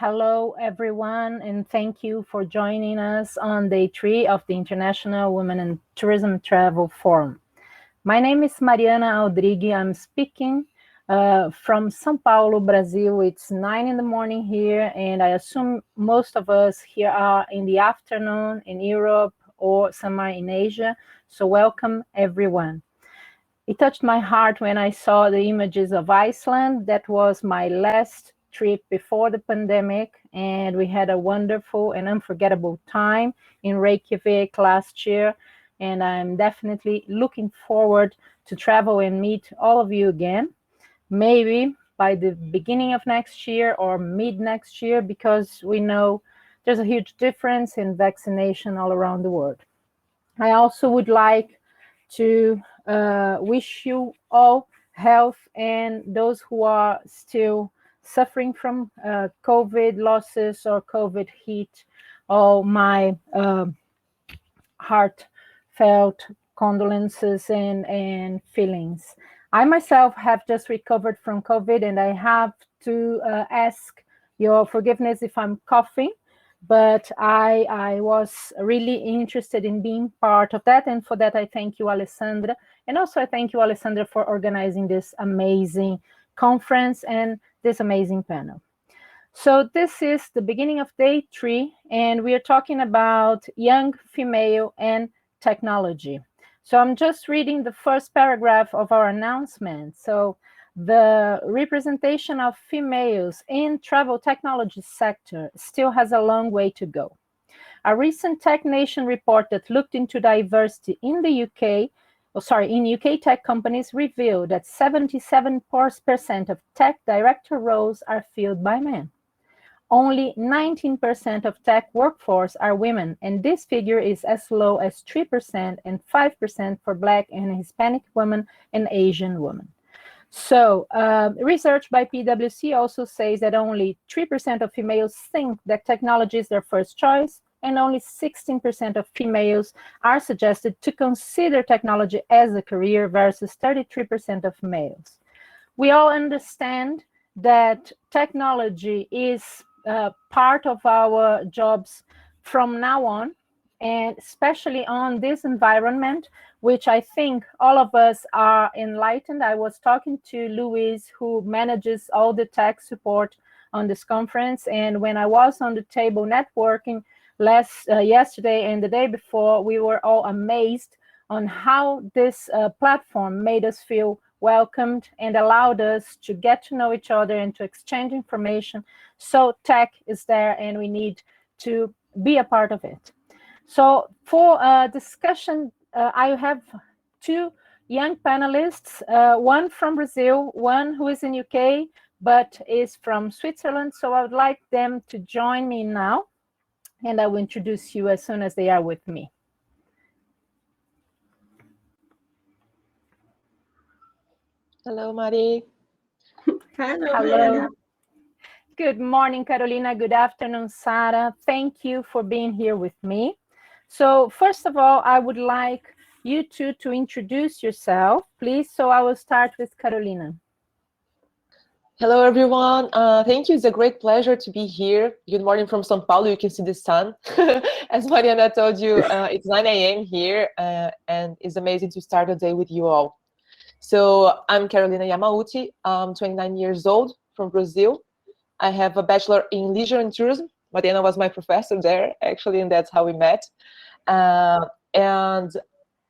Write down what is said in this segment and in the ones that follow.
Hello, everyone, and thank you for joining us on day 3 of the International Women in Tourism Travel Forum. My name is Mariana Aldrigue. I'm speaking from São Paulo, Brazil. It's 9 in the morning here, and I assume most of us here are in the afternoon in Europe or somewhere in Asia. So welcome, everyone. It touched my heart when I saw the images of Iceland. That was my last trip before the pandemic, and we had a wonderful and unforgettable time in Reykjavik last year. And I'm definitely looking forward to travel and meet all of you again, maybe by the beginning of next year or mid next year, because we know there's a huge difference in vaccination all around the world. I also would like to wish you all health, and those who are still suffering from COVID losses or COVID heat, all my heartfelt condolences and feelings. I myself have just recovered from COVID, and I have to ask your forgiveness if I'm coughing, but I was really interested in being part of that, and for that I thank you, Alessandra, and also I thank you, Alessandra, for organizing this amazing conference and this amazing panel. So this is the beginning of day 3, and we are talking about young female and technology. So I'm just reading the first paragraph of our announcement. So the representation of females in travel technology sector still has a long way to go. A recent Tech Nation report that looked into diversity in the UK, in UK tech companies revealed that 77% of tech director roles are filled by men. Only 19% of tech workforce are women, and this figure is as low as 3% and 5% for Black and Hispanic women and Asian women. So research by PwC also says that only 3% of females think that technology is their first choice, and only 16% of females are suggested to consider technology as a career versus 33% of males. We all understand that technology is part of our jobs from now on, and especially on this environment, which I think all of us are enlightened. I was talking to Luis, who manages all the tech support on this conference, and when I was on the table networking yesterday and the day before, we were all amazed on how this platform made us feel welcomed and allowed us to get to know each other and to exchange information. So tech is there, and we need to be a part of it. So for discussion, I have 2 young panelists, one from Brazil, one who is in UK, but is from Switzerland. So I would like them to join me now, and I will introduce you as soon as they are with me. Hello, Mari. Hello. Good morning, Carolina. Good afternoon, Sarah. Thank you for being here with me. So first of all, I would like you two to introduce yourself, please. So I will start with Carolina. Hello, everyone. Thank you. It's a great pleasure to be here. Good morning from São Paulo. You can see the sun. As Mariana told you, it's 9 a.m. here, and it's amazing to start the day with you all. So I'm Carolina Yamauchi. I'm 29 years old, from Brazil. I have a bachelor in leisure and tourism. Mariana was my professor there, actually, and that's how we met. And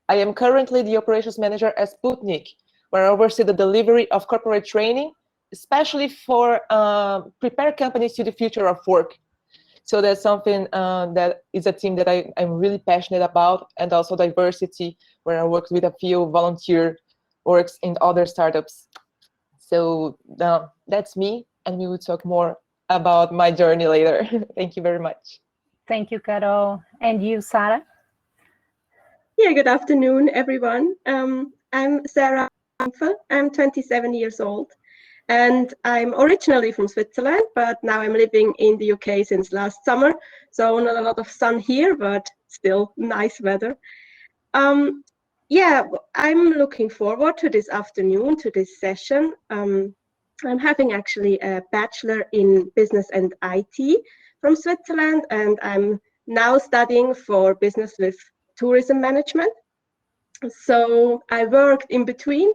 I am currently the operations manager at Sputnik, where I oversee the delivery of corporate training, especially for prepare companies to the future of work. So that's something that is a team that I'm really passionate about, and also diversity, where I worked with a few volunteer works in other startups. So that's me, and we will talk more about my journey later. Thank you very much. Thank you, Carol. And you, Sarah? Yeah, good afternoon, everyone. I'm Sarah. I'm 27 years old, and I'm originally from Switzerland, but now I'm living in the UK since last summer. So not a lot of sun here, but still nice weather. Yeah, I'm looking forward to this afternoon, to this session. I'm having actually a bachelor in business and IT from Switzerland, and I'm now studying for business with tourism management. So I worked in between.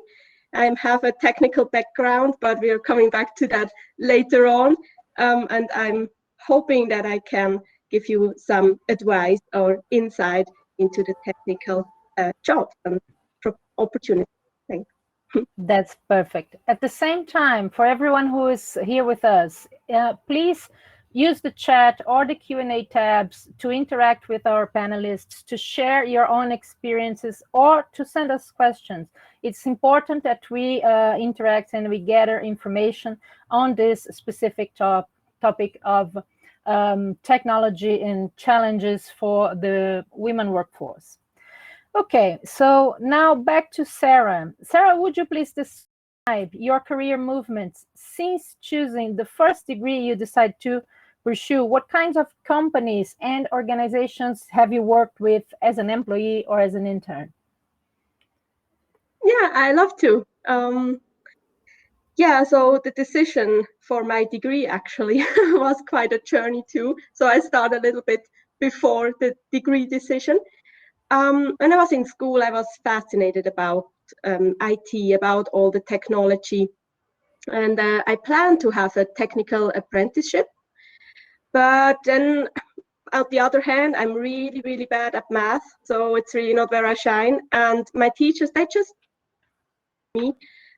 I have a technical background, but we are coming back to that later on. And I'm hoping that I can give you some advice or insight into the technical jobs and opportunities. Thanks. That's perfect. At the same time, for everyone who is here with us, please use the chat or the Q&A tabs to interact with our panelists, to share your own experiences, or to send us questions. It's important that we interact and we gather information on this specific topic of technology and challenges for the women workforce. Okay, so now back to Sarah. Sarah, would you please describe your career movements since choosing the first degree you decided to pursue? What kinds of companies and organizations have you worked with as an employee or as an intern? Yeah, I love to. Yeah, so the decision for my degree actually was quite a journey too. So I started a little bit before the degree decision. When I was in school, I was fascinated about IT, about all the technology. And I planned to have a technical apprenticeship. But then, on the other hand, I'm really, really bad at math. So it's really not where I shine. And my teachers, they just me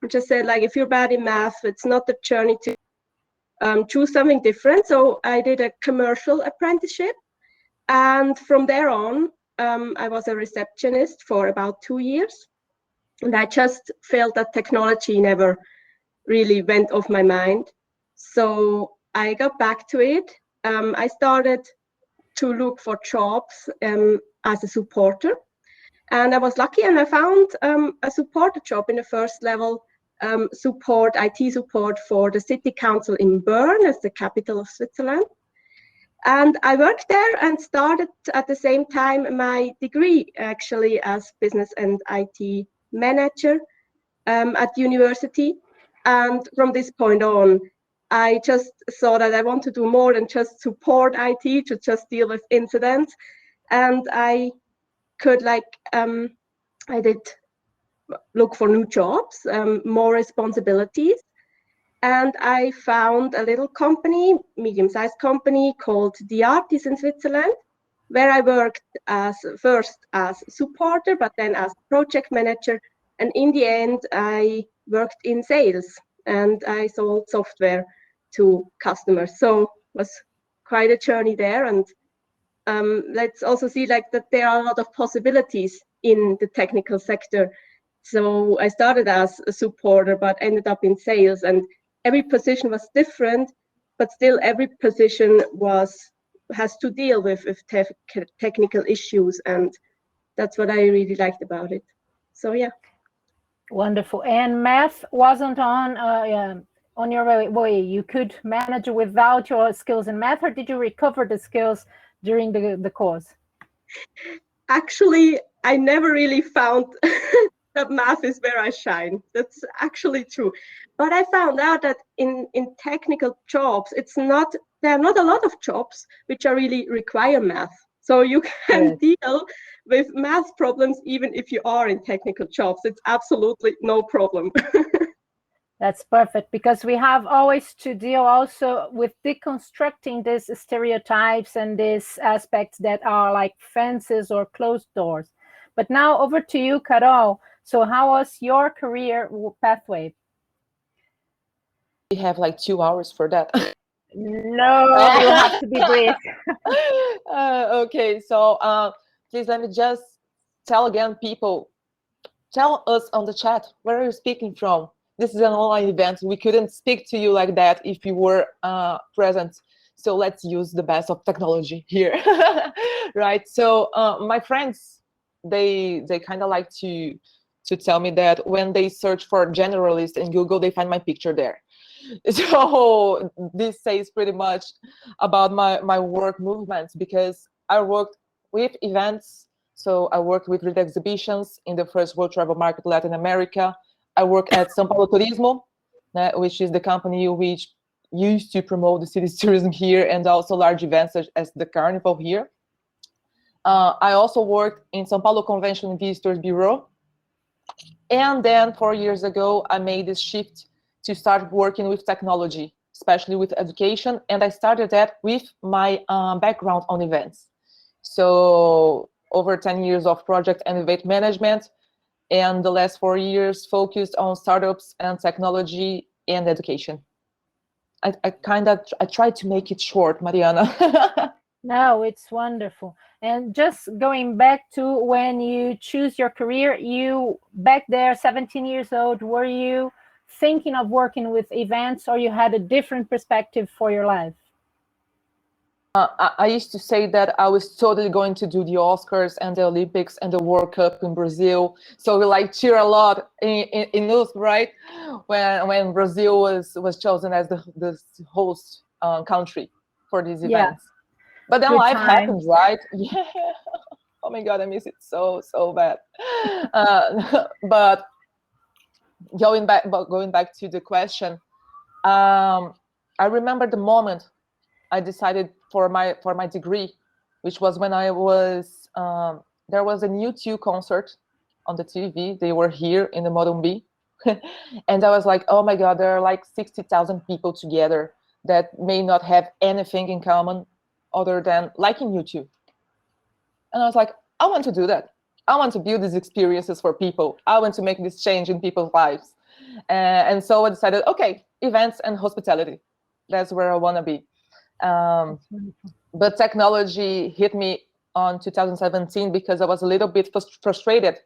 just said, like, if you're bad in math, it's not the journey to choose something different. So I did a commercial apprenticeship. And from there on, I was a receptionist for about 2 years. And I just felt that technology never really went off my mind. So I got back to it. I started to look for jobs as a supporter. And I was lucky and I found a supporter job in the first level support, IT support for the city council in Bern, as the capital of Switzerland. And I worked there and started at the same time my degree actually as business and IT manager at university. And from this point on, I just saw that I want to do more than just support IT, to just deal with incidents. And I could I did look for new jobs, more responsibilities. And I found a little company, medium-sized company called The Artist in Switzerland, where I worked first as supporter, but then as project manager. And in the end, I worked in sales and I sold software to customers. So it was quite a journey there. And let's also see that there are a lot of possibilities in the technical sector. So I started as a supporter, but ended up in sales, and every position was different, but still every position has to deal with technical issues, and that's what I really liked about it. So yeah. Wonderful. And math wasn't on your way. You could manage without your skills in math, or did you recover the skills during the course? Actually, I never really found that math is where I shine. That's actually true. But I found out that in technical jobs, there are not a lot of jobs which are really require math. So you can deal with math problems even if you are in technical jobs. It's absolutely no problem. That's perfect, because we have always to deal also with deconstructing these stereotypes and these aspects that are like fences or closed doors. But now over to you, Carol. So how was your career pathway? We have like 2 hours for that. No, you have to be brief. Okay, so please let me just tell again, people, tell us on the chat, where are you speaking from? This is an online event. We couldn't speak to you like that if you were present. So let's use the best of technology here, right? So my friends, they kind of like to tell me that when they search for generalist in Google, they find my picture there. So this says pretty much about my work movements, because I worked with events. So I worked with read exhibitions in the first World Travel Market Latin America. I work at São Paulo Turismo. which is the company which used to promote the city's tourism here and also large events such as the Carnival here. I also worked in São Paulo Convention and Visitors Bureau. And then 4 years ago, I made this shift to start working with technology, especially with education. And I started that with my background on events. So over 10 years of project and event management, and the last 4 years focused on startups and technology and education. I tried to make it short, Mariana. No, it's wonderful. And just going back to when you choose your career, you back there, 17 years old, were you thinking of working with events, or you had a different perspective for your life? I used to say that I was totally going to do the Oscars and the Olympics and the World Cup in Brazil. So we like cheer a lot in news, right? When Brazil was chosen as the host country for these events. But then Good life times. happens, right? Yeah. Oh my God, I miss it so bad. But going back to the question, I remember the moment I decided for my degree, which was when I was there was a U2 concert on the TV. They were here in the Morumbi, and I was like, oh my God, there are like 60,000 people together that may not have anything in common other than liking U2. And I was like, I want to do that. I want to build these experiences for people. I want to make this change in people's lives. And so I decided, okay, events and hospitality. That's where I want to be. But technology hit me on 2017 because I was a little bit frustrated,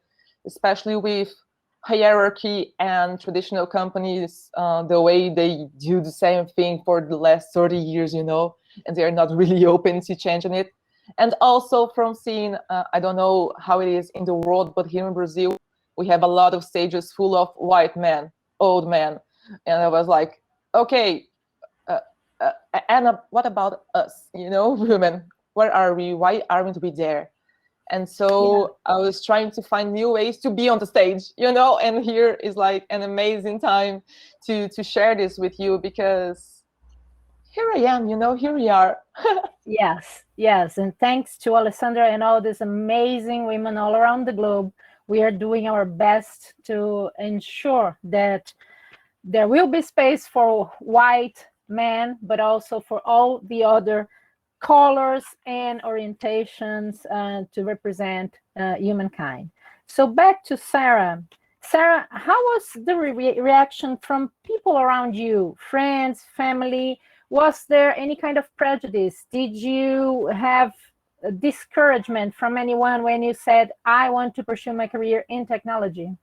especially with hierarchy and traditional companies, the way they do the same thing for the last 30 years, and they're not really open to changing it. And also from seeing, I don't know how it is in the world, but here in Brazil, we have a lot of stages full of white men, old men. And I was like, okay, and what about us, women? Where are we? Why aren't we there? And so I was trying to find new ways to be on the stage, and here is like an amazing time to share this with you, because here I am, here we are. Yes. And thanks to Alessandra and all these amazing women all around the globe, we are doing our best to ensure that there will be space for white men, but also for all the other colors and orientations to represent humankind. So back to Sarah. Sarah, how was the reaction from people around you, friends, family? Was there any kind of prejudice? Did you have discouragement from anyone when you said, I want to pursue my career in technology?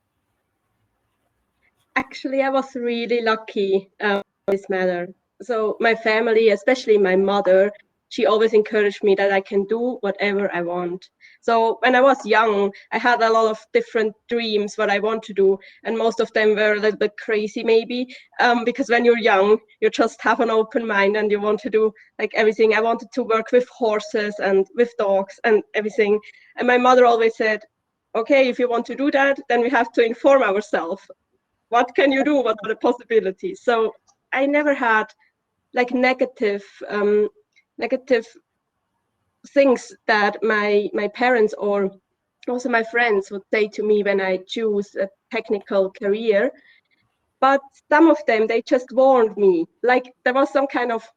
Actually, I was really lucky in this matter. So my family, especially my mother, she always encouraged me that I can do whatever I want. So when I was young, I had a lot of different dreams what I want to do, and most of them were a little bit crazy maybe, because when you're young, you just have an open mind and you want to do like everything. I wanted to work with horses and with dogs and everything. And my mother always said, okay, if you want to do that, then we have to inform ourselves. What can you do? What are the possibilities? So I never had like negative things that my parents or also my friends would say to me when I choose a technical career. But some of them, they just warned me. Like there was some kind of,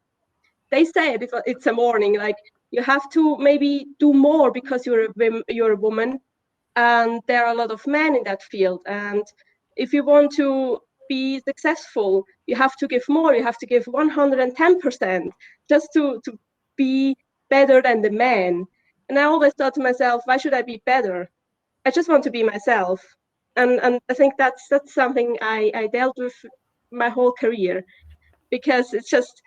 they said it's a warning, like you have to maybe do more because you're a woman, and there are a lot of men in that field. And if you want to be successful, you have to give more. You have to give 110% just to be better than the man. And I always thought to myself, why should I be better? I just want to be myself. And I think that's something I dealt with my whole career, because it's just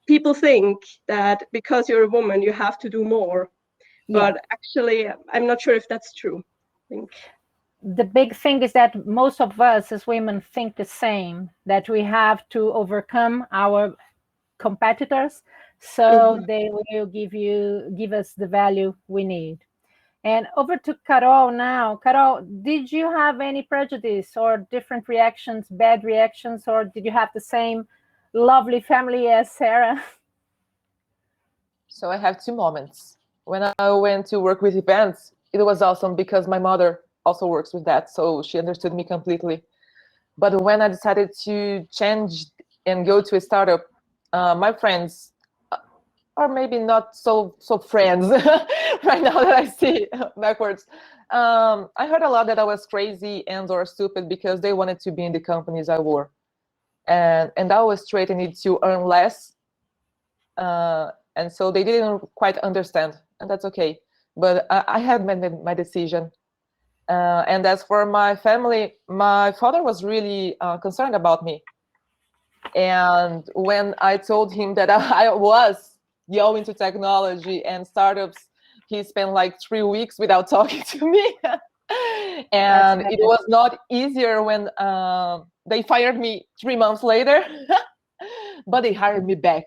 people think that because you're a woman, you have to do more. But actually, I'm not sure if that's true. I think the big thing is that most of us as women think the same, that we have to overcome our competitors so they will give us the value we need. And over to Carol now. Carol, did you have any prejudice or different reactions, bad reactions, or did you have the same lovely family as Sarah? So I have two moments. When I went to work with events, it was awesome because my mother also works with that, so she understood me completely. But when I decided to change and go to a startup, my friends are maybe not so friends right now that I see backwards. I heard a lot that I was crazy and or stupid because they wanted to be in the companies I were, and I was straightened to earn less, and so they didn't quite understand, and that's okay. But I had made my decision. And as for my family, my father was really concerned about me. And when I told him that I was go into technology and startups, he spent like 3 weeks without talking to me. And it was not easier when they fired me 3 months later, but they hired me back,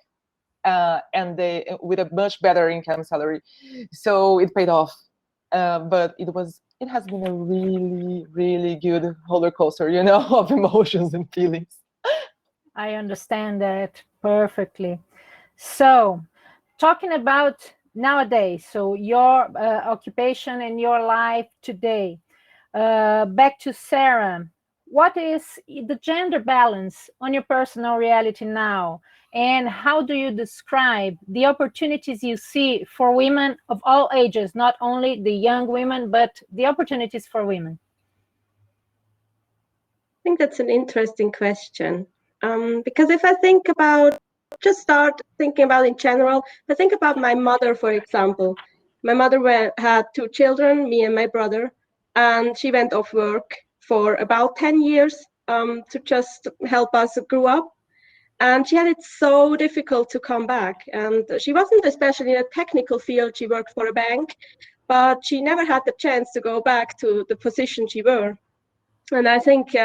and they with a much better income salary, so it paid off. But it has been a really good roller coaster, of emotions and feelings. I understand that perfectly. So, talking about nowadays, so your occupation and your life today, back to Sarah, what is the gender balance on your personal reality now? And how do you describe the opportunities you see for women of all ages, not only the young women, but the opportunities for women? I think that's an interesting question. Because if I think about, just start thinking about in general, I think about my mother, for example. My mother had 2 children, me and my brother, and she went off work for about 10 years to just help us grow up. And she had it so difficult to come back. And she wasn't especially in a technical field. She worked for a bank, but she never had the chance to go back to the position she were. And I think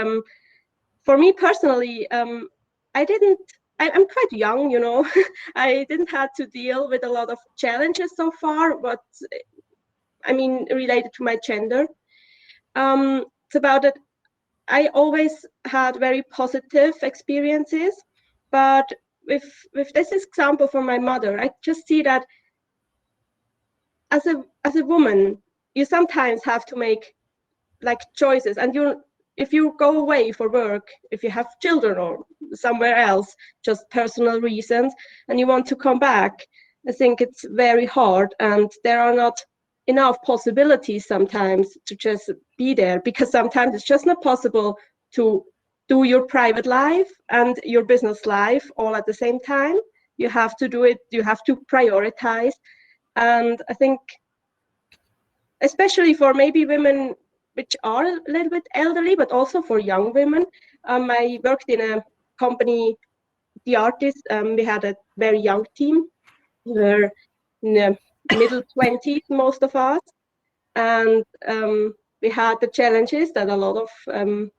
for me personally, I didn't, I'm quite young, I didn't have to deal with a lot of challenges so far, but I mean, related to my gender. It's about it. I always had very positive experiences, but with this example from my mother, I just see that as a woman, you sometimes have to make like choices, and if you go away for work, if you have children or somewhere else, just personal reasons, and you want to come back, I think it's very hard, and there are not enough possibilities sometimes to just be there, because sometimes it's just not possible to do your private life and your business life all at the same time. You have to do it, you have to prioritize. And I think especially for maybe women which are a little bit elderly, but also for young women. I worked in a company, the artists, we had a very young team. We were in the middle 20s, most of us. And we had the challenges that a lot of,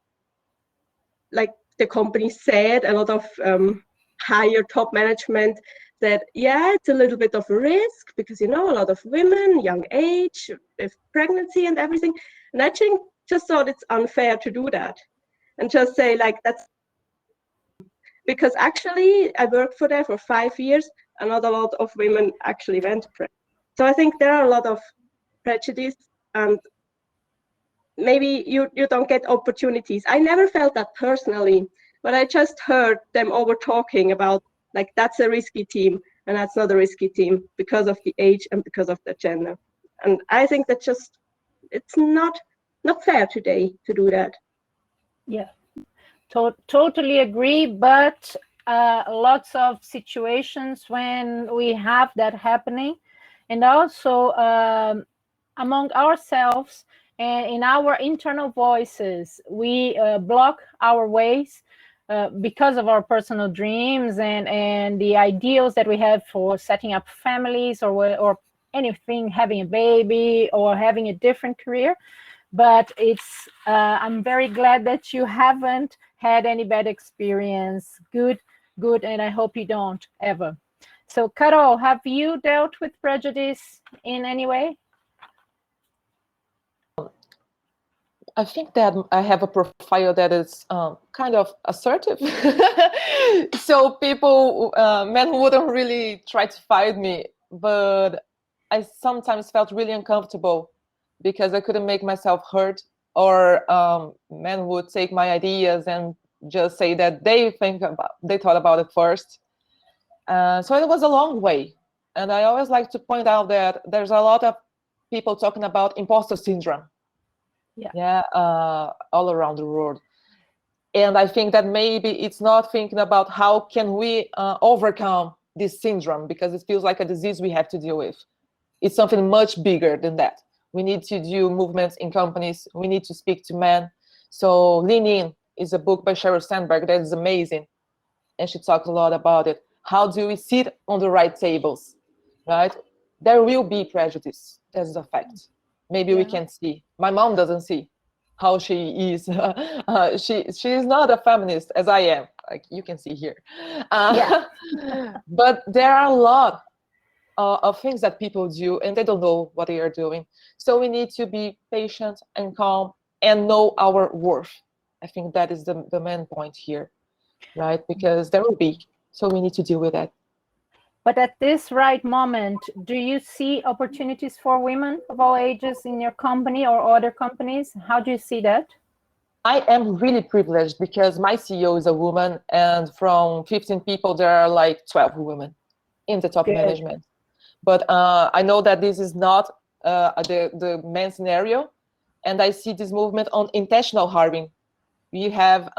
like the company said, a lot of higher top management said, yeah, it's a little bit of a risk because, a lot of women, young age, with pregnancy and everything. And I just thought it's unfair to do that and just say like, that's because actually I worked for there for 5 years and not a lot of women actually went pregnant. So I think there are a lot of prejudice, and maybe you don't get opportunities. I never felt that personally, but I just heard them over talking about like, that's a risky team and that's not a risky team because of the age and because of the gender. And I think that just, it's not fair today to do that. Yeah, totally agree. But lots of situations when we have that happening, and also among ourselves and in our internal voices, we block our ways because of our personal dreams and the ideals that we have for setting up families or anything, having a baby or having a different career. But I'm very glad that you haven't had any bad experience. Good, and I hope you don't ever. So, Carol, have you dealt with prejudice in any way? I think that I have a profile that is kind of assertive. So people, men wouldn't really try to fight me, but I sometimes felt really uncomfortable because I couldn't make myself heard, or men would take my ideas and just say that they thought about it first. So it was a long way. And I always like to point out that there's a lot of people talking about imposter syndrome. Yeah, all around the world. And I think that maybe it's not thinking about how can we overcome this syndrome, because it feels like a disease we have to deal with. It's something much bigger than that. We need to do movements in companies. We need to speak to men. So Lean In is a book by Sheryl Sandberg that is amazing. And she talks a lot about it. How do we sit on the right tables, right? There will be prejudice. That's a fact. Maybe we can see. My mom doesn't see how she is. She is not a feminist as I am. Like you can see here. But there are a lot of things that people do and they don't know what they are doing. So we need to be patient and calm and know our worth. I think that is the main point here, right? Because there will be. So we need to deal with that. But at this right moment, do you see opportunities for women of all ages in your company or other companies? How do you see that? I am really privileged because my CEO is a woman, and from 15 people, there are like 12 women in the top management. But I know that this is not the main scenario, and I see this movement on intentional hiring. We have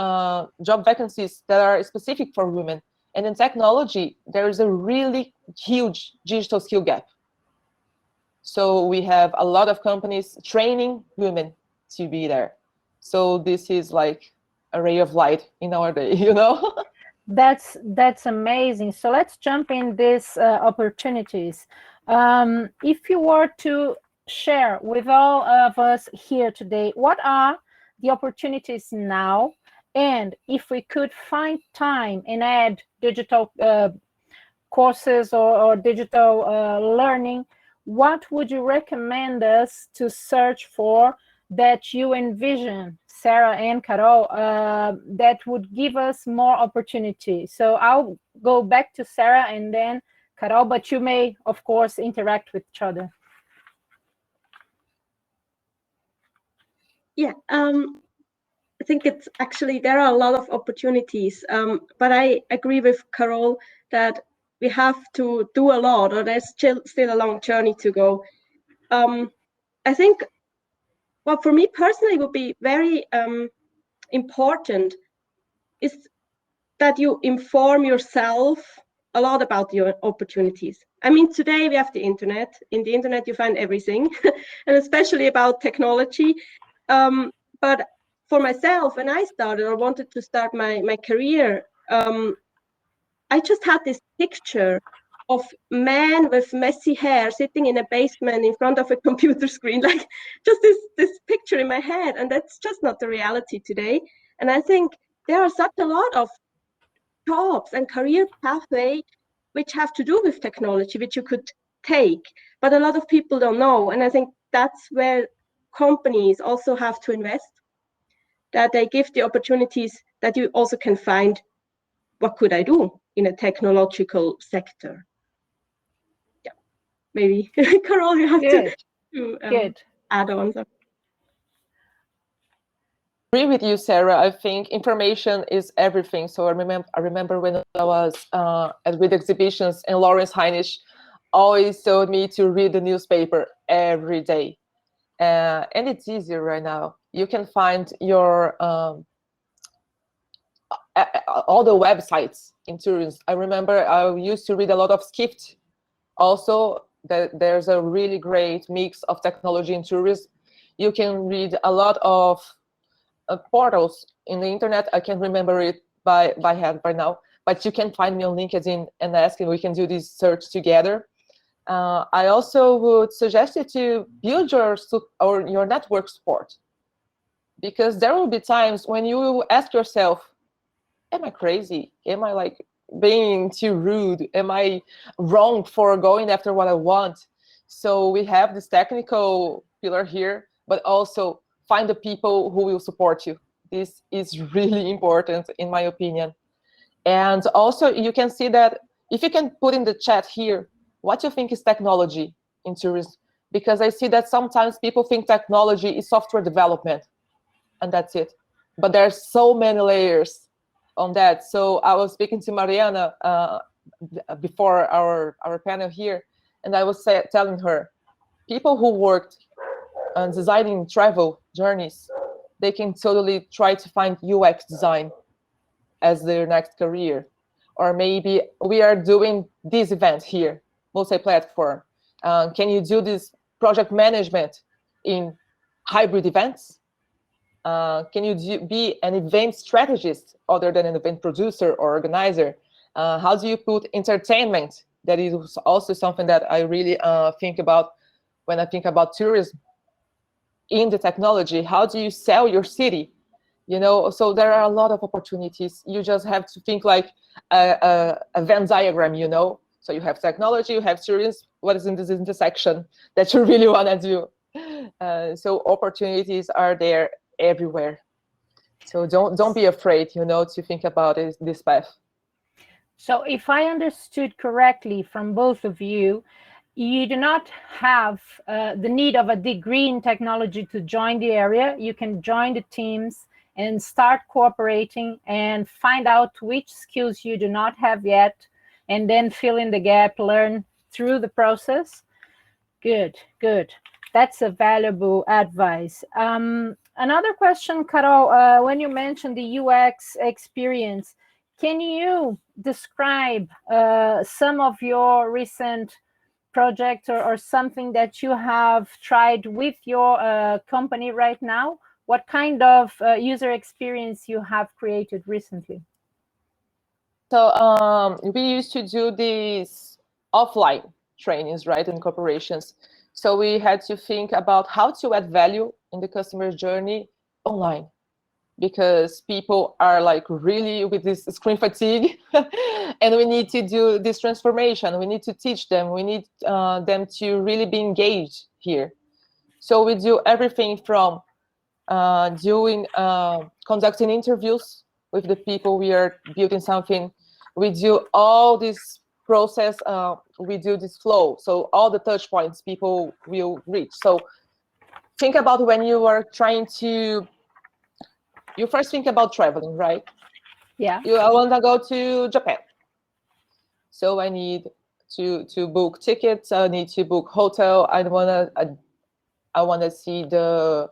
job vacancies that are specific for women. And in technology, there is a really huge digital skill gap. So we have a lot of companies training women to be there. So this is like a ray of light in our day, you know? That's amazing. So let's jump in these opportunities. If you were to share with all of us here today, what are the opportunities now? And if we could find time and add digital courses or digital learning, what would you recommend us to search for that you envision, Sarah and Carol, that would give us more opportunity? So I'll go back to Sarah and then Carol, but you may, of course, interact with each other. Yeah, I think it's actually, there are a lot of opportunities, but I agree with Carol that we have to do a lot, or there's still a long journey to go. I think, well, for me personally, would be very important is that you inform yourself a lot about your opportunities. I mean, today we have the internet. In the internet, you find everything, and especially about technology. But for myself, when I started or wanted to start my career, I just had this picture of man with messy hair sitting in a basement in front of a computer screen, like just this picture in my head, and that's just not the reality today. And I think there are such a lot of jobs and career pathway which have to do with technology, which you could take, but a lot of people don't know. And I think that's where companies also have to invest, that they give the opportunities that you also can find, what could I do in a technological sector? Yeah, maybe Carol, you have to add on something. Agree with you, Sarah. I think information is everything. So I remember when I was at read exhibitions, and Lawrence Heinisch always told me to read the newspaper every day. And it's easier right now. You can find your all the websites in tourism. I remember I used to read a lot of Skift. Also, there's a really great mix of technology in tourism. You can read a lot of portals in the internet. I can't remember it by hand right now, but you can find me on LinkedIn and ask, and we can do this search together. I also would suggest you to build your network support, because there will be times when you will ask yourself, am I crazy? Am I like being too rude? Am I wrong for going after what I want? So we have this technical pillar here, but also find the people who will support you. This is really important, in my opinion. And also, you can see that if you can put in the chat here what you think is technology in tourism, because I see that sometimes people think technology is software development, and that's it. But there are so many layers on that. So I was speaking to Mariana before our panel here, and I was telling her, people who worked on designing travel journeys, they can totally try to find UX design as their next career. Or maybe we are doing this event here, multi-platform. Can you do this project management in hybrid events? Can you be an event strategist other than an event producer or organizer? How do you put entertainment? That is also something that I really think about when I think about tourism in the technology. How do you sell your city? You know, so there are a lot of opportunities. You just have to think like a Venn diagram, you know. So you have technology, you have tourism. What is in this intersection that you really want to do? So opportunities are there everywhere. So don't be afraid, you know, to think about this path. So if I understood correctly from both of you, you do not have the need of a degree in technology to join the area. You can join the teams and start cooperating and find out which skills you do not have yet, and then fill in the gap, learn through the process. Good, good. That's a valuable advice. Another question, Carol, when you mentioned the UX experience, can you describe some of your recent projects or something that you have tried with your company right now? What kind of user experience you have created recently? So we used to do these offline trainings, right, in corporations. So we had to think about how to add value in the customer journey online, because people are like really with this screen fatigue and we need to do this transformation. We need to teach them. We need them to really be engaged here. So we do everything from conducting interviews with the people we are building something. We do all this process. We do this flow. So all the touch points people will reach. So think about when you are trying to, you first think about traveling, right? Yeah. I want to go to Japan. So I need to book tickets. I need to book hotel. I want to see the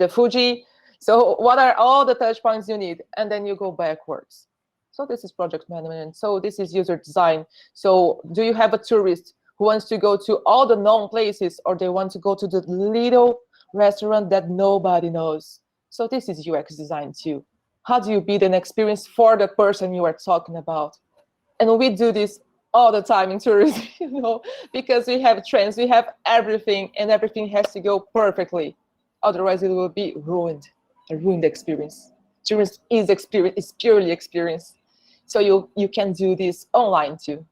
Fuji. So what are all the touch points you need? And then you go backwards. So this is project management. So this is user design. So do you have a tourist who wants to go to all the known places, or they want to go to the little restaurant that nobody knows? So this is UX design too. How do you build an experience for the person you are talking about? And we do this all the time in tourism, you know, because we have trends, we have everything, and everything has to go perfectly. Otherwise, it will be ruined, a ruined experience. Tourism is experience, it's purely experience. So you can do this online too.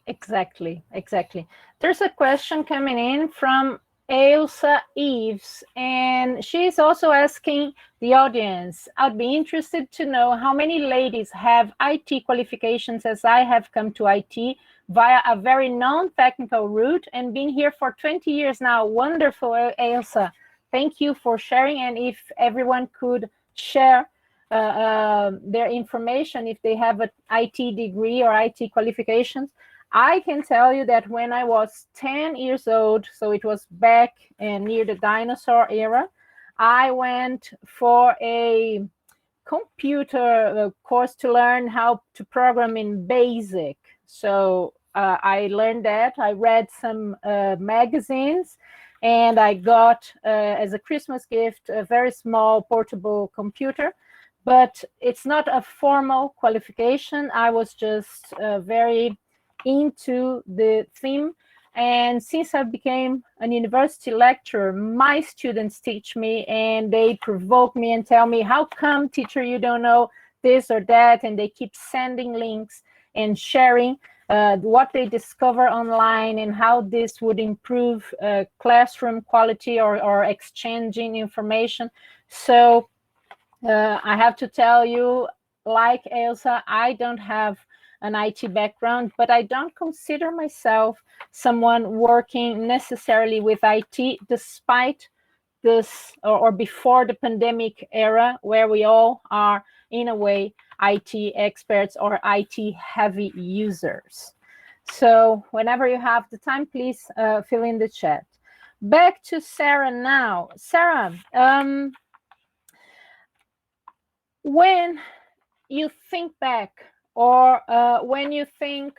Exactly, exactly. There's a question coming in from Elsa Eves, and she's also asking the audience, I'd be interested to know how many ladies have IT qualifications, as I have come to IT via a very non-technical route and been here for 20 years now. Wonderful, Elsa. Thank you for sharing. And if everyone could share their information, if they have an IT degree or IT qualifications. I can tell you that when I was 10 years old, so it was back near the dinosaur era, I went for a computer course to learn how to program in BASIC. So I learned that. I read some magazines, and I got, as a Christmas gift, a very small portable computer. But it's not a formal qualification. I was just very into the theme, and since I became a university lecturer, my students teach me, and they provoke me and tell me, how come, teacher, you don't know this or that? And they keep sending links and sharing. what they discover online, and how this would improve classroom quality or exchanging information. So I have to tell you, like Elsa, I don't have an IT background, but I don't consider myself someone working necessarily with IT, despite this or before the pandemic era, where we all are, in a way, IT experts or IT heavy users. So whenever you have the time, please fill in the chat. Back to Sarah now. Sarah, when you think back, or when you think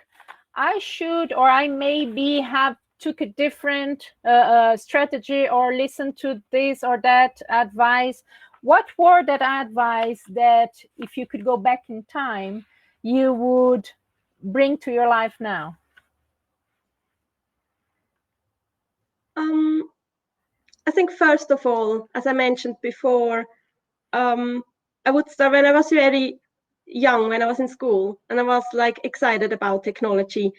I should or I maybe have took a different strategy or listened to this or that advice, what were that advice that, if you could go back in time, you would bring to your life now? I think first of all, as I mentioned before, I would start when I was very young, when I was in school, and I was like excited about technology.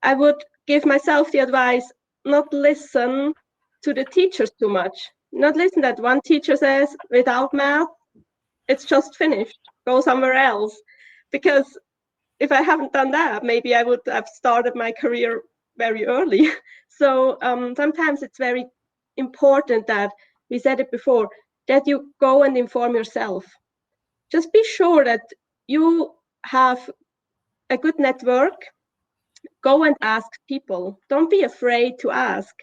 I would give myself the advice, not listen to the teachers too much. Not listen that one teacher says, without math, it's just finished. Go somewhere else. Because if I haven't done that, maybe I would have started my career very early. So sometimes it's very important that, we said it before, that you go and inform yourself. Just be sure that you have a good network. Go and ask people. Don't be afraid to ask.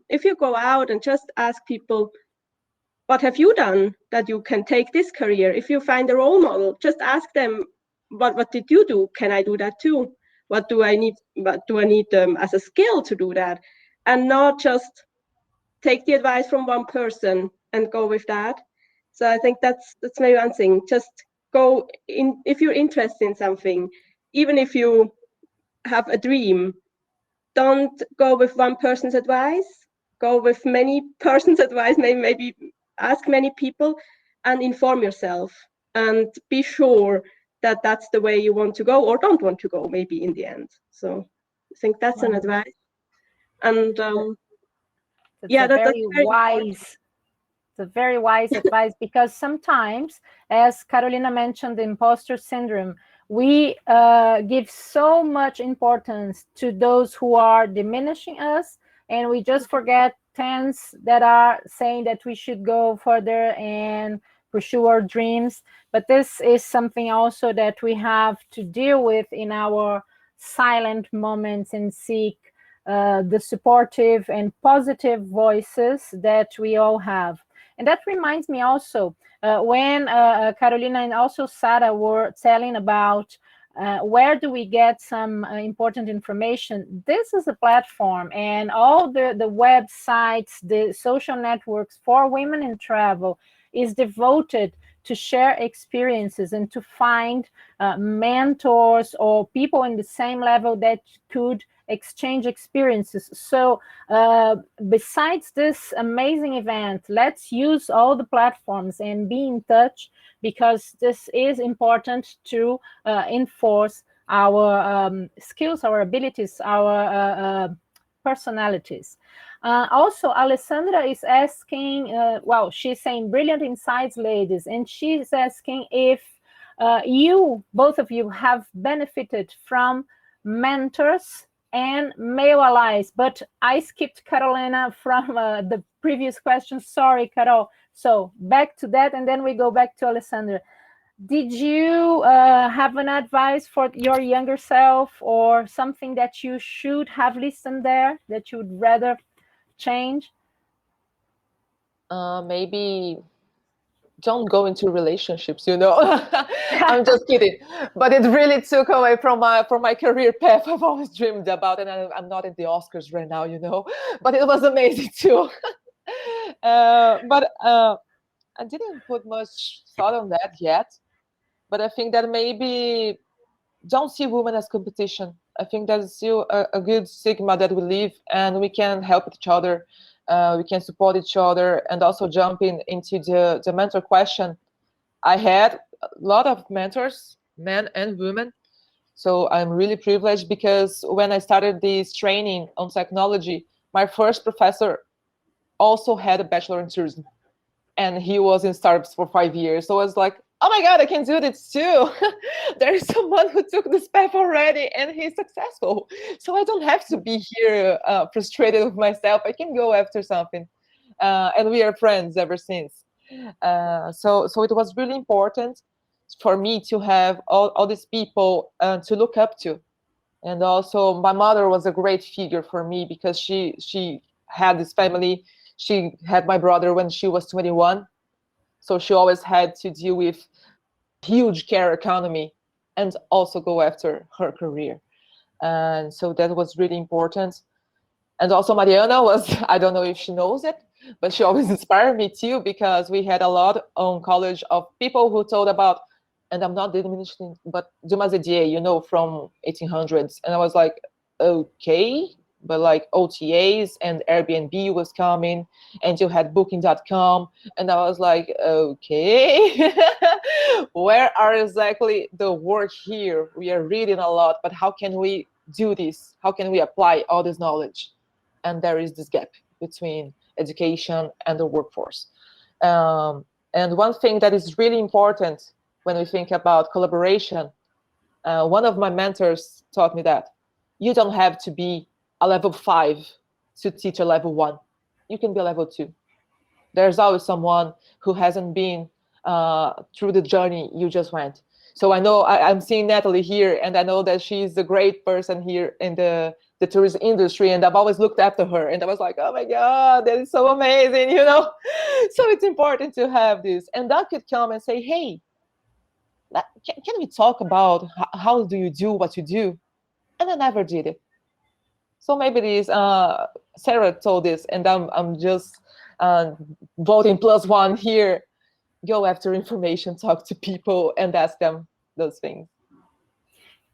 If you go out and just ask people, what have you done that you can take this career? If you find a role model, just ask them, what did you do? Can I do that too? What do I need as a skill to do that? And not just take the advice from one person and go with that. So I think that's maybe one thing. Just go in, if you're interested in something, even if you have a dream, don't go with one person's advice. Go with many persons' advice. Maybe ask many people and inform yourself, and be sure that that's the way you want to go or don't want to go, maybe in the end. So I think that's an advice. And yeah, that's very wise. It's a very wise advice, because sometimes, as Carolina mentioned, the imposter syndrome, we give so much importance to those who are diminishing us, and we just forget tens that are saying that we should go further and pursue our dreams. But this is something also that we have to deal with in our silent moments, and seek the supportive and positive voices that we all have. And that reminds me also, when Carolina and also Sarah were telling about where do we get some important information, this is a platform, and all the websites, the social networks for women in travel is devoted to share experiences and to find mentors or people in the same level that could exchange experiences. So besides this amazing event, let's use all the platforms and be in touch, because this is important to enforce our skills, our abilities, our personalities. Also, Alessandra is asking, well, she's saying brilliant insights, ladies, and she's asking if you, both of you, have benefited from mentors and male allies. But I skipped Carolina from the previous question. Sorry, Carol. So back to that, and then we go back to Alessandra. Did you have an advice for your younger self, or something that you should have listened there that you would rather change? Maybe don't go into relationships, you know. I'm just kidding, but it really took away from my career path I've always dreamed about, and I'm not in the Oscars right now, you know, but it was amazing too. But I didn't put much thought on that yet, but I think that maybe don't see women as competition. I think that's still a good stigma that we live, and we can help each other. We can support each other. And also jumping into the mentor question, I had a lot of mentors, men and women, So I'm really privileged, because when I started this training on technology, my first professor also had a bachelor in tourism, and he was in startups for 5 years. So I was like, oh my God, I can do this too. There is someone who took this path already and he's successful. So I don't have to be here frustrated with myself. I can go after something. And we are friends ever since. So it was really important for me to have all these people to look up to. And also my mother was a great figure for me, because she had this family. She had my brother when she was 21. So she always had to deal with huge care economy and also go after her career. And so that was really important. And also Mariana was, I don't know if she knows it, but she always inspired me too, because we had a lot on college of people who told about, and I'm not diminishing, but Dumas Edier, you know, from 1800s. And I was like, okay, but like OTAs and Airbnb was coming, and you had booking.com. And I was like, okay, where are exactly the work here? We are reading a lot, but how can we do this? How can we apply all this knowledge? And there is this gap between education and the workforce. And one thing that is really important when we think about collaboration, one of my mentors taught me that you don't have to be a level 5 to teach a level 1. You can be a level 2. There's always someone who hasn't been through the journey you just went. So I know I'm seeing Natalie here, and I know that she's a great person here in the tourism industry, and I've always looked after her, and I was like, oh my God, that is so amazing, you know? So it's important to have this. And that could come and say, hey, can we talk about how do you do what you do? And I never did it. So maybe this, Sarah told this, and I'm just voting +1 here. Go after information, talk to people, and ask them those things.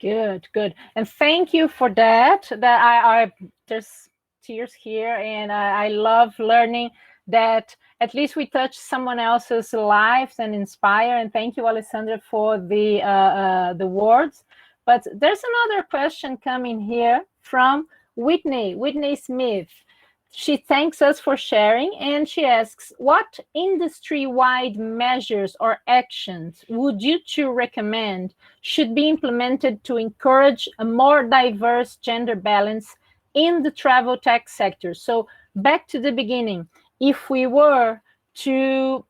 Good, good. And thank you for that. That I there's tears here, and I love learning that at least we touch someone else's lives and inspire. And thank you, Alessandra, for the words. But there's another question coming here from Whitney Smith. She thanks us for sharing, and she asks, what industry-wide measures or actions would you two recommend should be implemented to encourage a more diverse gender balance in the travel tech sector? So back to the beginning, if we were to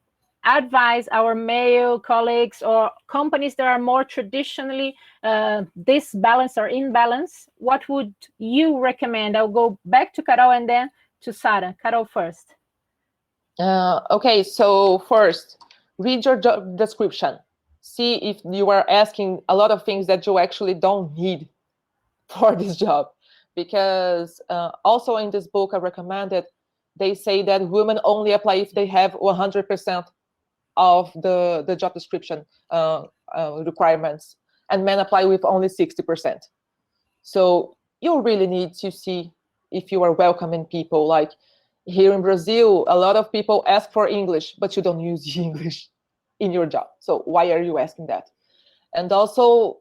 advise our male colleagues or companies that are more traditionally disbalanced or imbalance, what would you recommend? I'll go back to Carol and then to Sarah. Carol first. Okay, so first, read your job description. See if you are asking a lot of things that you actually don't need for this job. Because also in this book I recommended, they say that women only apply if they have 100% of the job description requirements, and men apply with only 60%. So you really need to see if you are welcoming people. Like here in Brazil, a lot of people ask for English, but you don't use English in your job. So why are you asking that? And also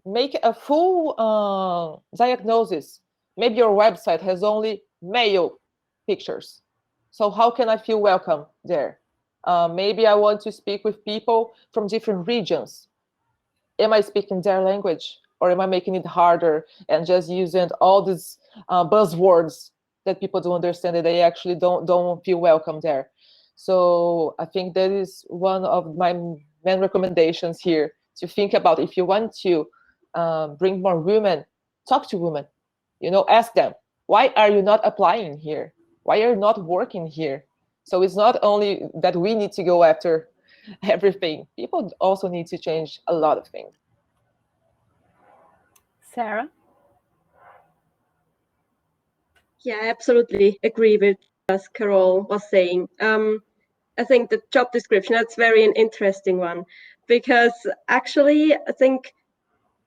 make a full diagnosis. Maybe your website has only male pictures. So how can I feel welcome there? Maybe I want to speak with people from different regions. Am I speaking their language, or am I making it harder and just using all these buzzwords that people don't understand, that they actually don't feel welcome there? So I think that is one of my main recommendations here, to think about if you want to bring more women, talk to women, ask them, why are you not applying here? Why are you not working here? So it's not only that we need to go after everything. People also need to change a lot of things. Sarah? Yeah, I absolutely agree with as Carol was saying. I think the job description, that's very an interesting one, because actually I think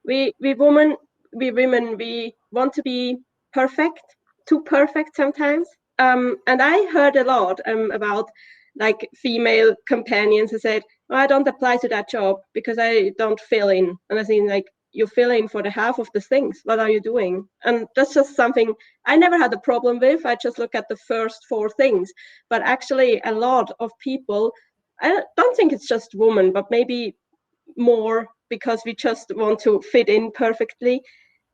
we women, we want to be perfect, too perfect sometimes. And I heard a lot about like female companions who said, oh, I don't apply to that job because I don't fill in. And I think like, you fill in for the half of the things. What are you doing? And that's just something I never had a problem with. I just look at the first 4 things. But actually, a lot of people, I don't think it's just women, but maybe more, because we just want to fit in perfectly.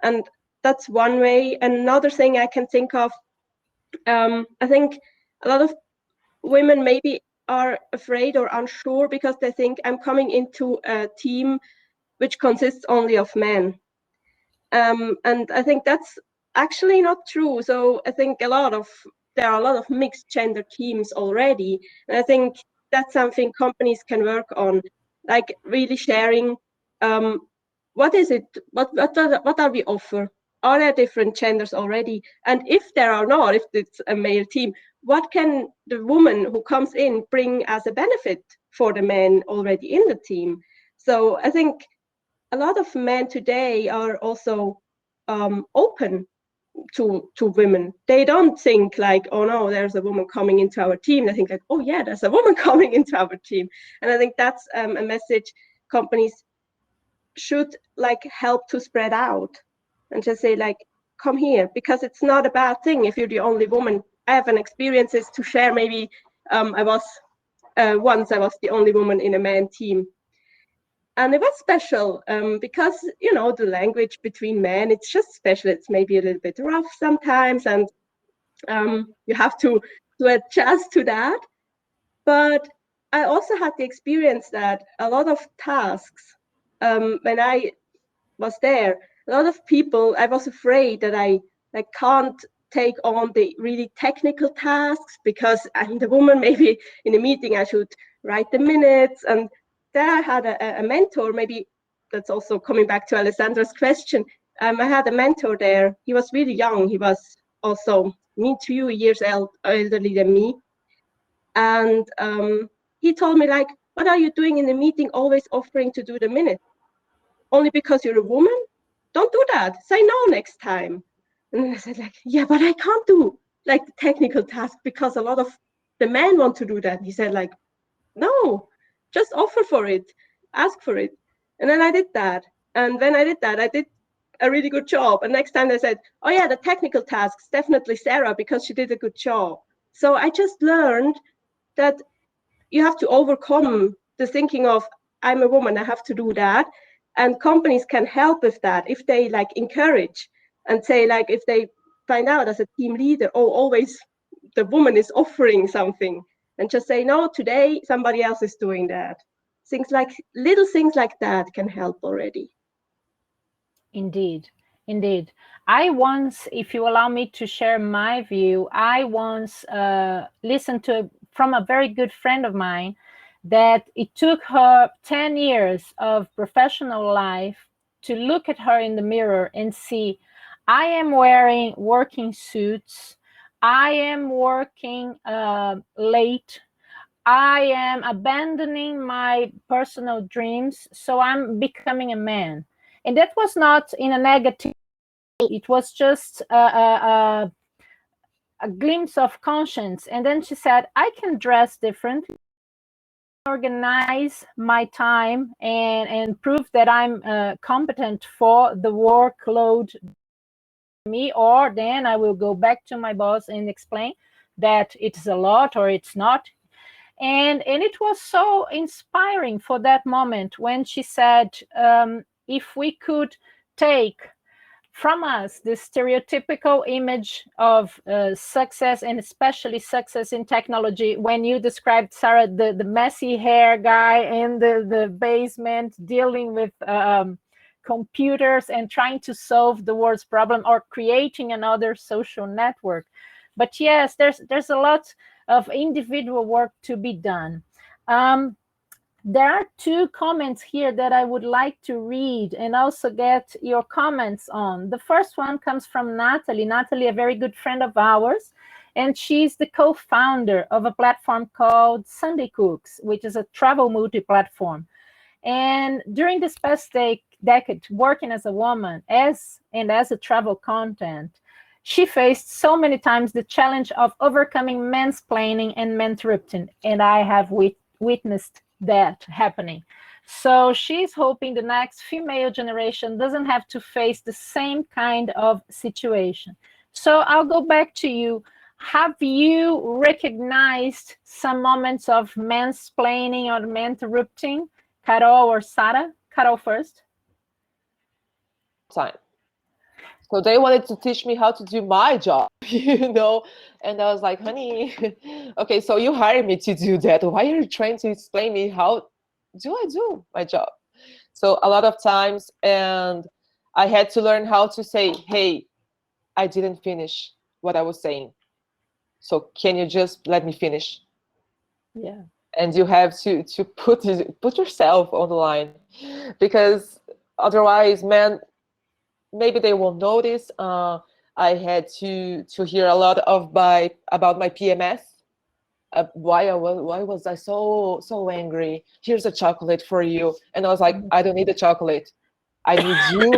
And that's one way. Another thing I can think of, I think a lot of women maybe are afraid or unsure because they think I'm coming into a team which consists only of men. And I think that's actually not true. So I think there are a lot of mixed gender teams already. And I think that's something companies can work on, like really sharing what is it, what are we offer? Are there different genders already? And if there are not, if it's a male team, what can the woman who comes in bring as a benefit for the men already in the team? So I think a lot of men today are also open to women. They don't think like, oh no, there's a woman coming into our team. They think like, oh yeah, there's a woman coming into our team. And I think that's a message companies should like help to spread out and just say like, come here, because it's not a bad thing if you're the only woman. I have an experiences to share. Maybe I was the only woman in a man team. And it was special because, you know, the language between men, it's just special. It's maybe a little bit rough sometimes, and you have to adjust to that. But I also had the experience that a lot of tasks, when I was there, a lot of people, I was afraid that I can't take on the really technical tasks because I'm the woman. Maybe in a meeting I should write the minutes. And there I had a mentor. Maybe that's also coming back to Alessandra's question. I had a mentor there. He was really young. He was also 2 years elderly than me. And he told me like, what are you doing in the meeting, always offering to do the minutes? Only because you're a woman? Don't do that. Say no next time. And I said like, yeah, but I can't do like the technical task because a lot of the men want to do that. He said like, no, just offer for it, ask for it. And then I did that. And when I did that, I did a really good job. And next time they said, oh yeah, the technical tasks, definitely Sarah, because she did a good job. So I just learned that you have to overcome the thinking of, I'm a woman, I have to do that. And companies can help with that if they like encourage and say like, if they find out as a team leader, oh, always the woman is offering something, and just say, no, today somebody else is doing that. Little things like that can help already. Indeed. Indeed. I once, if you allow me to share my view, I once listened from a very good friend of mine that it took her 10 years of professional life to look at her in the mirror and see, I am wearing working suits, I am working late, I am abandoning my personal dreams, so I'm becoming a man. And that was not in a negative way. It was just a glimpse of conscience. And then she said, I can dress differently, organize my time, and prove that I'm competent for the workload me, or then I will go back to my boss and explain that it's a lot or it's not. And it was so inspiring for that moment when she said, if we could take from us the stereotypical image of success, and especially success in technology, when you described, Sarah, the messy hair guy in the basement dealing with computers and trying to solve the world's problem or creating another social network. But yes, there's a lot of individual work to be done. There are 2 comments here that I would like to read and also get your comments on. The first one comes from Natalie. Natalie, a very good friend of ours, and she's the co-founder of a platform called Sunday Cooks, which is a travel multi-platform. And during this past decade, working as a woman as a travel content, she faced so many times the challenge of overcoming mansplaining and mentorrupting, and I have witnessed that happening. So she's hoping the next female generation doesn't have to face the same kind of situation. So I'll go back to you. Have you recognized some moments of mansplaining or interrupting, Carol or Sarah? Carol first. Time. So they wanted to teach me how to do my job, and I was like, honey, okay, so you hired me to do that. Why are you trying to explain me how do I do my job? So a lot of times, and I had to learn how to say, hey, I didn't finish what I was saying. So can you just let me finish? Yeah. And you have to put yourself on the line, because otherwise, man, maybe they won't notice. I had to hear a lot about my PMS. Why was I so angry? Here's a chocolate for you, and I was like, I don't need a chocolate. I need you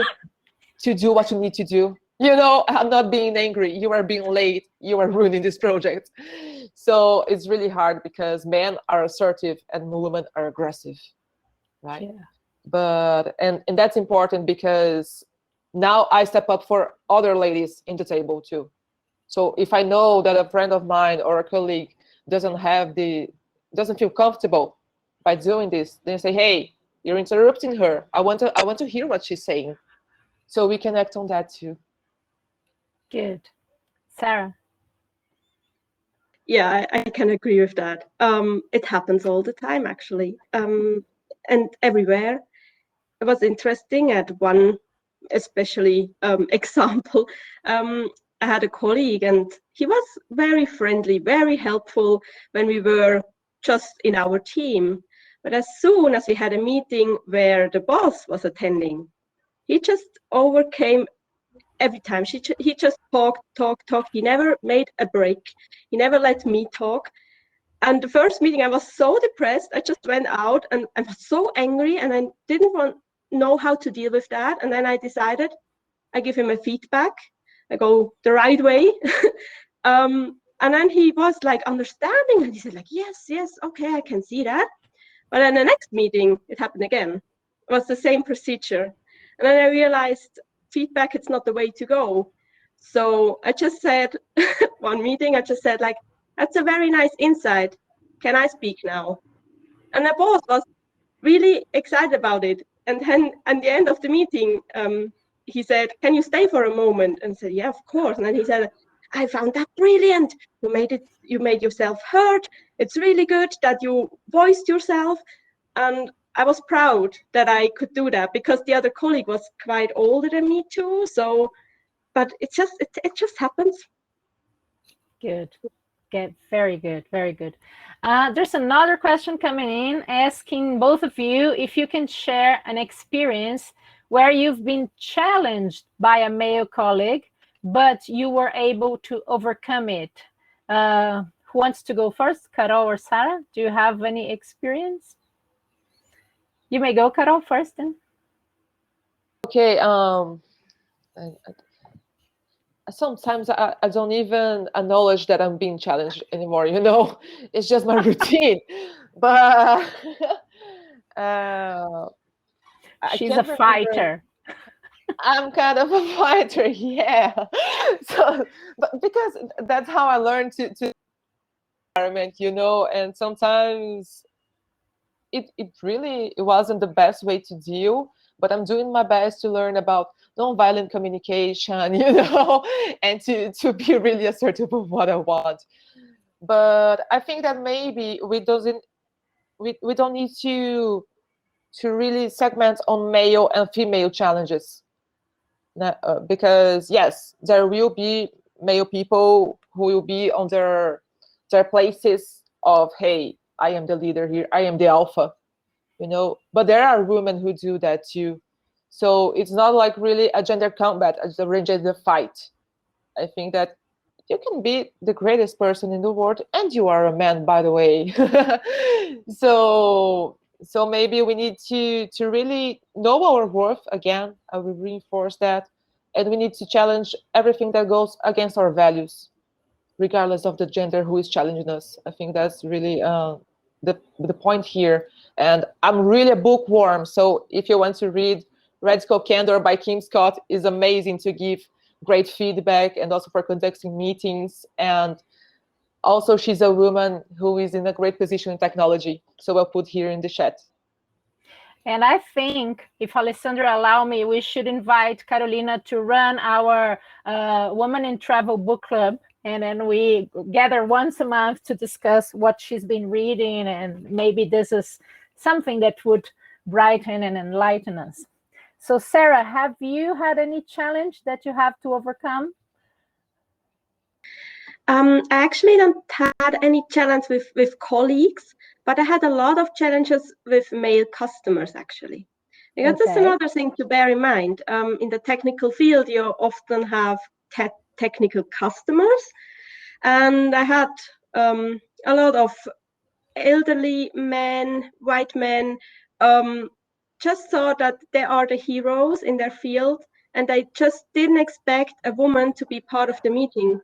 to do what you need to do. I'm not being angry. You are being late. You are ruining this project. So it's really hard because men are assertive and women are aggressive, right? Yeah. But and that's important because now I step up for other ladies in the table too. So if I know that a friend of mine or a colleague doesn't feel comfortable by doing this, then say, hey, you're interrupting her. I want to hear what she's saying. So we can act on that too. Good. Sarah. Yeah, I can agree with that. It happens all the time, actually, and everywhere. It was interesting at one, especially example. I had a colleague, and he was very friendly, very helpful when we were just in our team. But as soon as we had a meeting where the boss was attending, he just overcame every time. He just talked. He never made a break. He never let me talk. And the first meeting, I was so depressed. I just went out and I was so angry, and I didn't know how to deal with that. And then I decided I give him a feedback. I go the right way. And then he was like understanding, and he said like, yes, okay, I can see that. But then the next meeting, it happened again. It was the same procedure. And then I realized feedback, it's not the way to go. So I just said, one meeting, I just said like, that's a very nice insight. Can I speak now? And the boss was really excited about it. And then at the end of the meeting, he said, can you stay for a moment? And I said, yeah, of course. And then he said, I found that brilliant. You made yourself heard. It's really good that you voiced yourself. And I was proud that I could do that because the other colleague was quite older than me too. So, but it just happens. Good. Good. Very good. Very good. There's another question coming in asking both of you if you can share an experience where you've been challenged by a male colleague, but you were able to overcome it. Who wants to go first, Carol or Sarah? Do you have any experience? You may go, Carol, first then. Okay. Sometimes I don't even acknowledge that I'm being challenged anymore. It's just my routine. But she's a fighter. I'm kind of a fighter, yeah. So, but because that's how I learned to environment, and sometimes it wasn't the best way to deal, but I'm doing my best to learn about nonviolent communication, and to be really assertive of what I want. But I think that maybe we don't need to really segment on male and female challenges. Because yes, there will be male people who will be on their places of, hey, I am the leader here, I am the alpha, but there are women who do that too. So it's not like really a gender combat, it's a gender fight. I think that you can be the greatest person in the world, and you are a man, by the way. So maybe we need to really know our worth again. I will reinforce that, and we need to challenge everything that goes against our values, regardless of the gender who is challenging us. I think that's really the point here. And I'm really a bookworm, so if you want to read Radical Candor by Kim Scott, is amazing to give great feedback and also for conducting meetings. And also she's a woman who is in a great position in technology, so I'll put here in the chat. And I think, if Alessandra allow me, we should invite Carolina to run our Woman in Travel book club. And then we gather once a month to discuss what she's been reading. And maybe this is something that would brighten and enlighten us. So Sarah, have you had any challenge that you have to overcome? I actually don't had any challenge with colleagues, but I had a lot of challenges with male customers, actually. Because that's another thing to bear in mind. In the technical field, you often have technical customers. And I had a lot of elderly men, white men, just thought that they are the heroes in their field. And I just didn't expect a woman to be part of the meeting.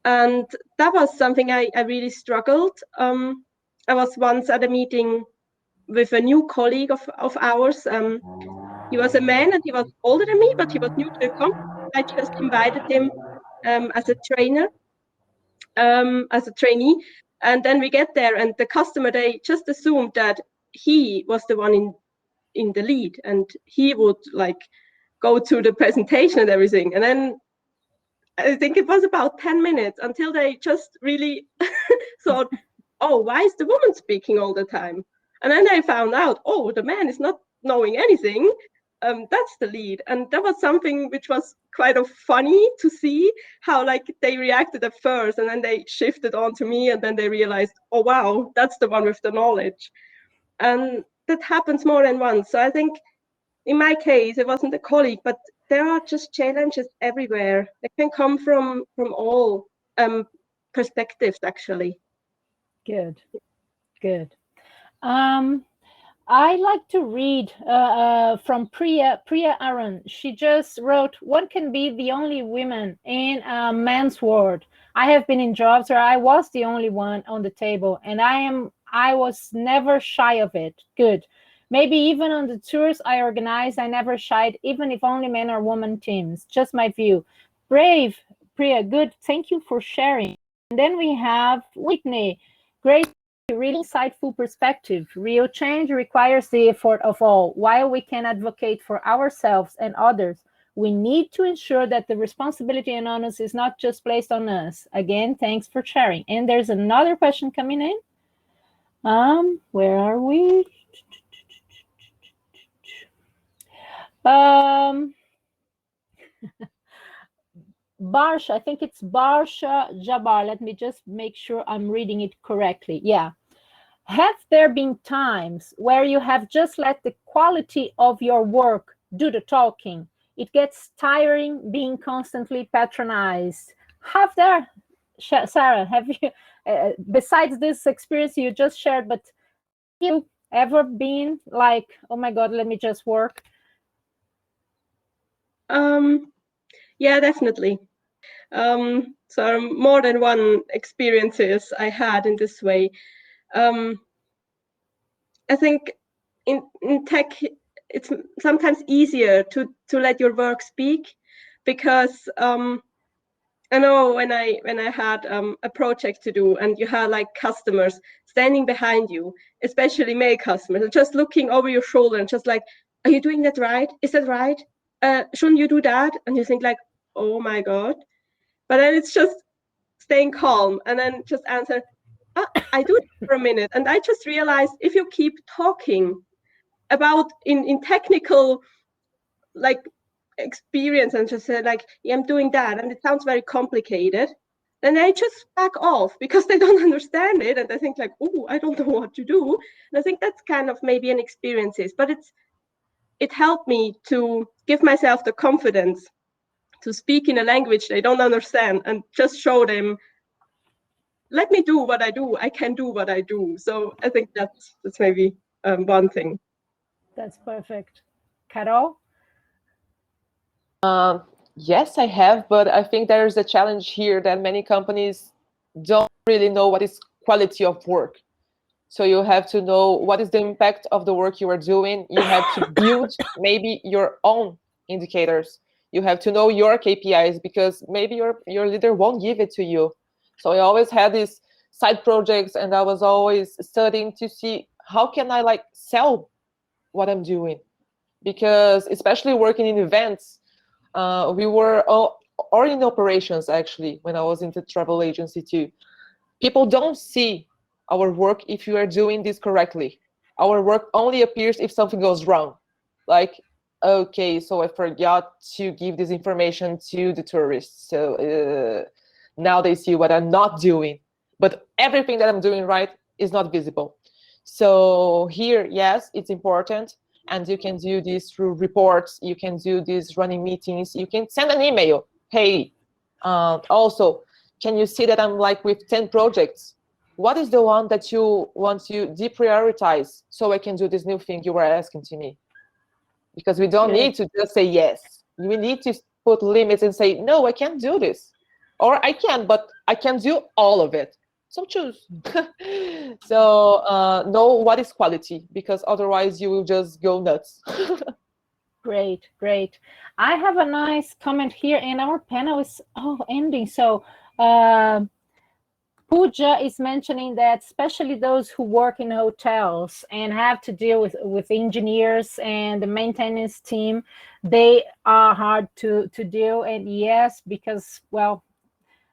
And that was something I really struggled. I was once at a meeting with a new colleague of ours. He was a man and he was older than me, but he was new to the company. I just invited him as a trainer, as a trainee. And then we get there and the customer, they just assumed that he was the one in the lead and he would like go to the presentation and everything. And then I think it was about 10 minutes until they just really thought, oh, why is the woman speaking all the time? And then they found out, oh, the man is not knowing anything. That's the lead. And that was something which was quite funny to see how like they reacted at first and then they shifted on to me and then they realized, oh, wow, that's the one with the knowledge. And that happens more than once. So I think in my case, it wasn't a colleague, but there are just challenges everywhere. They can come from all perspectives, actually. Good, good. I like to read from Priya Aron. She just wrote, "One can be the only woman in a man's world. I have been in jobs where I was the only one on the table, and I was never shy of it." Good. Maybe even on the tours I organized, I never shied, even if only men or woman teams. Just my view. Brave, Priya. Good. Thank you for sharing. And then we have Whitney. Great. Really insightful perspective. Real change requires the effort of all. While we can advocate for ourselves and others, we need to ensure that the responsibility and onus is not just placed on us. Again, thanks for sharing. And there's another question coming in. Where are we? Barsha, I think it's Barsha Jabbar. Let me just make sure I'm reading it correctly. Yeah. Have there been times where you have just let the quality of your work do the talking? It gets tiring being constantly patronized. Have there, Sarah, have you, besides this experience you just shared, but have you ever been like, oh my God, let me just work? Yeah, definitely. So more than one experiences I had in this way. I think in tech, it's sometimes easier to let your work speak, because I know when I had a project to do and you had like customers standing behind you, especially male customers, just looking over your shoulder and just like, are you doing that right? Is that right? Shouldn't you do that? And you think like, oh my God. But then it's just staying calm and then just answer, oh, I do it for a minute. And I just realized if you keep talking about in technical like experience and just say like, yeah, I'm doing that and it sounds very complicated, then they just back off because they don't understand it and they think like, oh, I don't know what to do. And I think that's kind of maybe an experiences, but it helped me to give myself the confidence to speak in a language they don't understand and just show them, let me do what I do. I can do what I do. So I think that's maybe one thing. That's perfect. Carol? Yes, I have, but I think there's a challenge here that many companies don't really know what is quality of work. So you have to know what is the impact of the work you are doing. You have to build maybe your own indicators. You have to know your KPIs, because maybe your leader won't give it to you. So I always had these side projects, and I was always studying to see how can I like sell what I'm doing. Because especially working in events, we were all, or in operations actually, when I was in the travel agency too. People don't see our work if you are doing this correctly. Our work only appears if something goes wrong. Like, okay, so I forgot to give this information to the tourists. So now they see what I'm not doing. But everything that I'm doing right is not visible. So here, yes, it's important. And you can do this through reports. You can do this running meetings. You can send an email. Hey, also, can you see that I'm like with 10 projects? What is the one that you want to deprioritize so I can do this new thing you were asking to me? Because we don't need to just say yes. We need to put limits and say, no, I can't do this. Or I can, but I can do all of it. So choose. So know what is quality, because otherwise you will just go nuts. Great, great. I have a nice comment here, and our panel is ending. So Pooja is mentioning that especially those who work in hotels and have to deal with engineers and the maintenance team, they are hard to deal. And yes, because, well,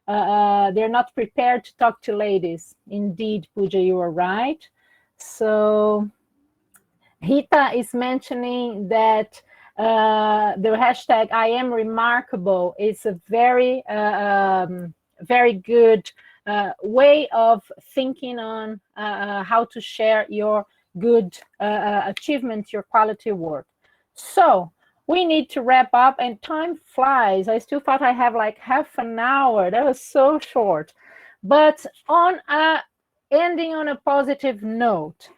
they're not prepared to talk to ladies. Indeed, Pooja, you are right. So Rita is mentioning that the hashtag I am remarkable is a very, very good way of thinking on how to share your good achievements, your quality work. So we need to wrap up, and time flies. I still thought I have like half an hour. That was so short. But on ending on a positive note,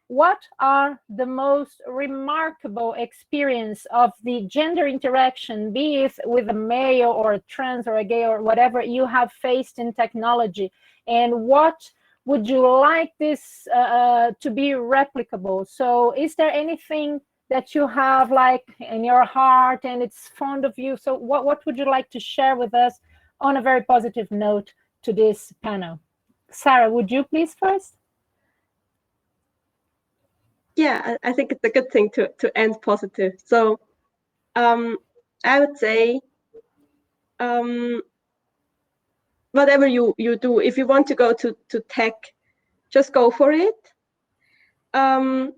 what are the most remarkable experience of the gender interaction, be it with a male or a trans or a gay or whatever you have faced in technology, and what would you like this to be replicable? So is there anything that you have like in your heart and it's fond of you? So what would you like to share with us on a very positive note to this panel? Sarah, would you please first? Yeah, I think it's a good thing to end positive. So I would say whatever you do, if you want to go to tech, just go for it. And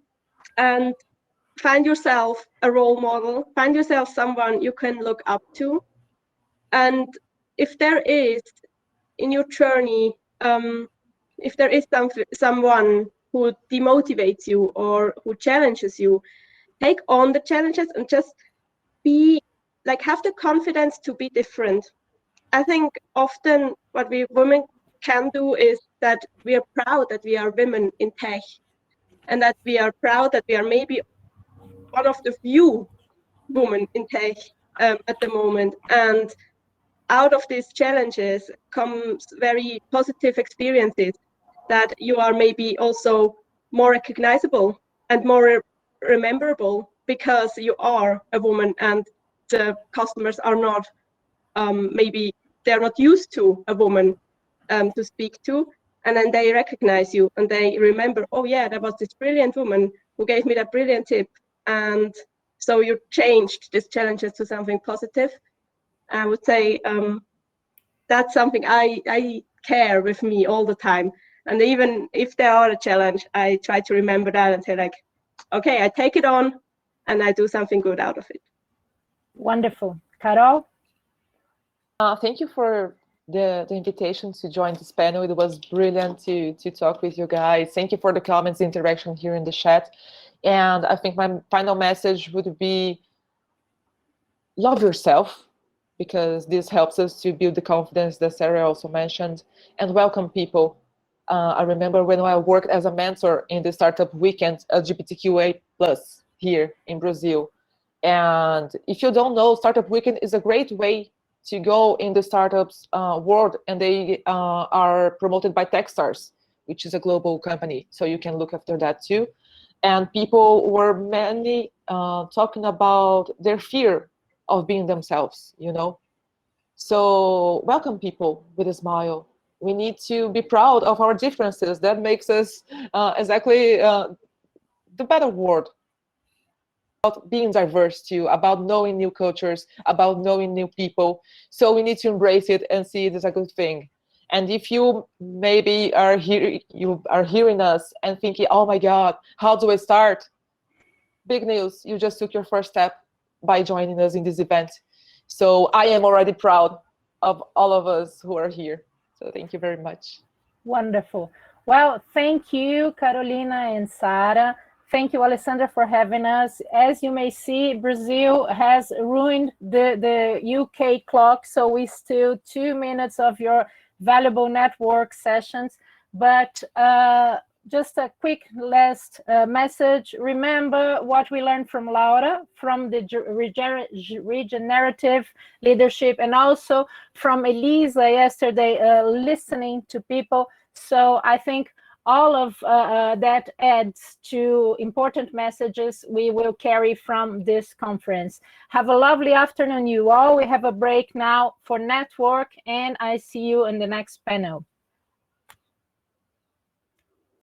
find yourself a role model, find yourself someone you can look up to. And if there is in your journey, if there is someone who demotivates you or who challenges you, take on the challenges and just be like, have the confidence to be different. I think often what we women can do is that we are proud that we are women in tech, and that we are proud that we are maybe one of the few women in tech at the moment. And out of these challenges comes very positive experiences, that you are maybe also more recognizable and more rememberable because you are a woman, and the customers are not maybe they're not used to a woman to speak to, and then they recognize you and they remember, oh yeah, that was this brilliant woman who gave me that brilliant tip. And so you changed these challenges to something positive. I would say that's something I care with me all the time. And even if there are a challenge, I try to remember that and say like, okay, I take it on and I do something good out of it. Wonderful. Carol? Thank you for the invitation to join this panel. It was brilliant to talk with you guys. Thank you for the comments, interaction here in the chat. And I think my final message would be, love yourself, because this helps us to build the confidence that Sarah also mentioned, and welcome people. I remember when I worked as a mentor in the startup weekend LGBTQA+ here in Brazil. And if you don't know, Startup Weekend is a great way to go in the startups world, and they are promoted by Techstars. which is a global company, so you can look after that too. And people were mainly talking about their fear of being themselves, you know. So welcome people with a smile. We need to be proud of our differences. That makes us exactly the better world. About being diverse too, about knowing new cultures, about knowing new people. So we need to embrace it and see it as a good thing. And if you maybe are here, you are hearing us and thinking, oh my God, how do I start? Big news, you just took your first step by joining us in this event. So I am already proud of all of us who are here. So thank you very much. Wonderful. Well, thank you, Carolina and Sara. Thank you, Alessandra, for having us. As you may see, Brazil has ruined the UK clock, so we still 2 minutes of your valuable network sessions. But just a quick last message. Remember what we learned from Laura, from the regenerative leadership, and also from Elisa yesterday, listening to people. So I think all of that adds to important messages we will carry from this conference. Have a lovely afternoon, you all. We have a break now for network, and I see you in the next panel.